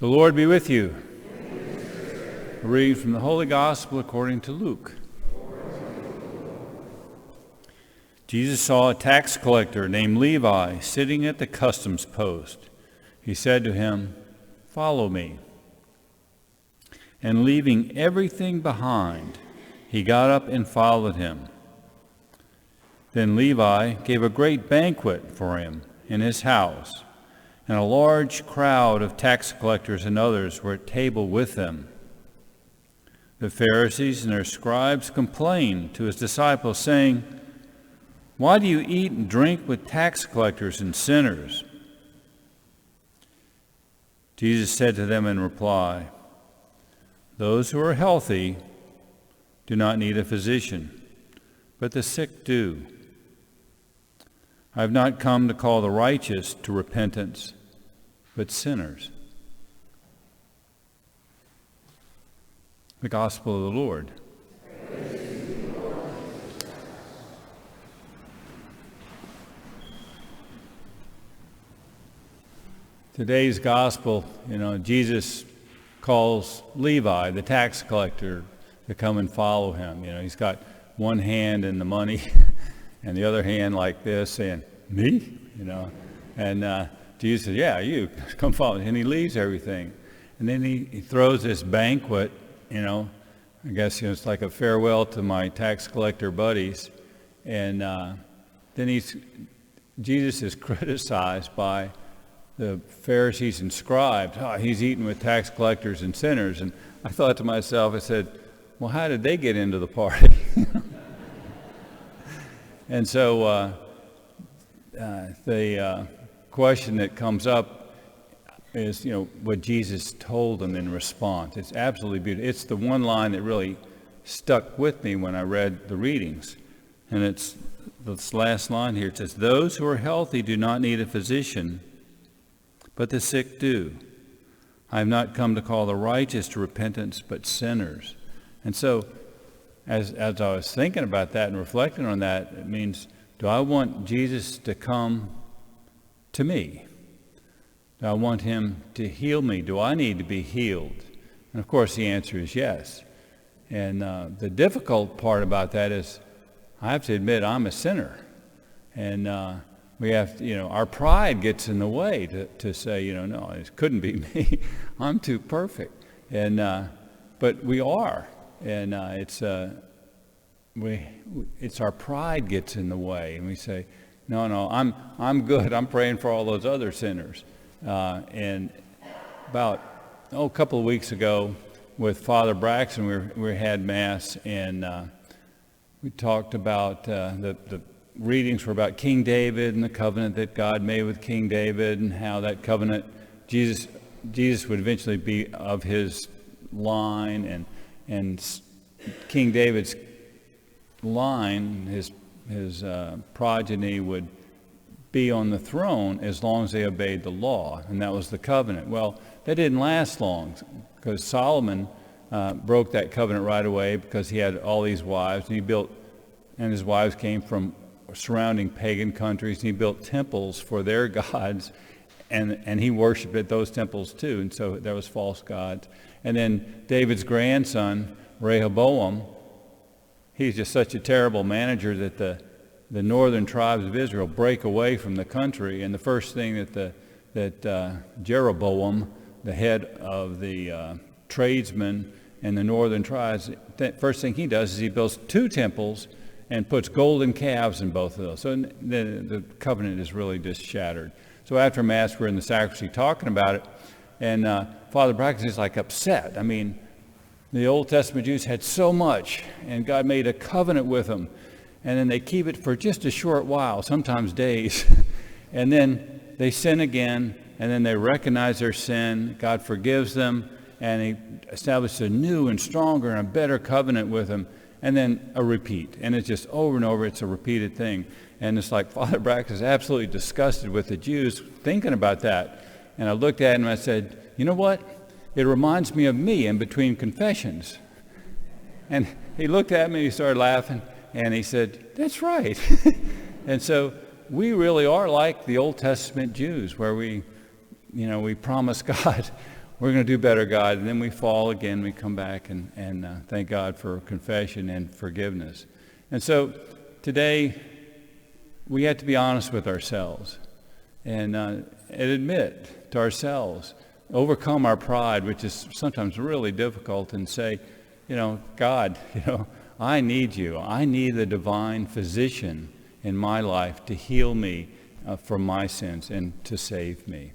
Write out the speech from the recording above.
The Lord be with you. A reading from the Holy Gospel according to Luke. Jesus saw a tax collector named Levi sitting at the customs post. He said to him, "Follow me." And leaving everything behind, he got up and followed him. Then Levi gave a great banquet for him in his house, and a large crowd of tax collectors and others were at table with them. The Pharisees and their scribes complained to his disciples, saying, "Why do you eat and drink with tax collectors and sinners?" Jesus said to them in reply, "Those who are healthy do not need a physician, but the sick do. I have not come to call the righteous to repentance, but sinners." The Gospel of the Lord. Today's Gospel, Jesus calls Levi, the tax collector, to come and follow him. He's got one hand in the money and the other hand like this, saying, "Me?" And Jesus says, "Yeah, you, come follow me." And he leaves everything. And then he throws this banquet, I guess it's like a farewell to my tax collector buddies. And then Jesus is criticized by the Pharisees and scribes. "Oh, he's eating with tax collectors and sinners." And I thought to myself, I said, well, how did they get into the party? And so the question that comes up is, what Jesus told them in response. It's absolutely beautiful. It's the one line that really stuck with me when I read the readings. And it's this last line here. It says, "Those who are healthy do not need a physician, but the sick do. I have not come to call the righteous to repentance, but sinners." And so, as I was thinking about that and reflecting on that, it means, do I want Jesus to come to me? Do I want him to heal me? Do I need to be healed? And of course, the answer is yes. And the difficult part about that is, I have to admit, I'm a sinner. And we have to, our pride gets in the way to say, no, it couldn't be me. I'm too perfect. And but we are. And it's our pride gets in the way, and we say, no, I'm good. I'm praying for all those other sinners. And about a couple of weeks ago, with Father Braxton, we had Mass, and we talked about the readings were about King David and the covenant that God made with King David, and how that covenant, Jesus would eventually be of his line, and King David's line, his progeny would be on the throne as long as they obeyed the law, and that was the covenant. Well, that didn't last long, because Solomon broke that covenant right away, because he had all these wives, and his wives came from surrounding pagan countries, and he built temples for their gods, and he worshipped at those temples too, and so there was false gods. And then David's grandson, Rehoboam, he's just such a terrible manager that the northern tribes of Israel break away from the country, and the first thing that Jeroboam, the head of the tradesmen and the northern tribes, first thing he does is he builds 2 temples and puts golden calves in both of those. So the covenant is really just shattered. So after Mass, we're in the sacristy talking about it, and Father Braxton is like upset. I mean, the Old Testament Jews had so much, and God made a covenant with them, and then they keep it for just a short while, sometimes days, and then they sin again, and then they recognize their sin. God forgives them, and he establishes a new and stronger and a better covenant with them, and then a repeat. And it's just over and over, it's a repeated thing. And it's like Father Braxton is absolutely disgusted with the Jews thinking about that. And I looked at him and I said, "You know what? It reminds me of me in between confessions." And he looked at me, he started laughing, and he said, "That's right." And so we really are like the Old Testament Jews, where we promise God we're going to do better, God. And then we fall again. We come back and thank God for confession and forgiveness. And so today we have to be honest with ourselves and admit to ourselves, overcome our pride, which is sometimes really difficult, and say, God, I need you. I need the divine physician in my life to heal me from my sins and to save me.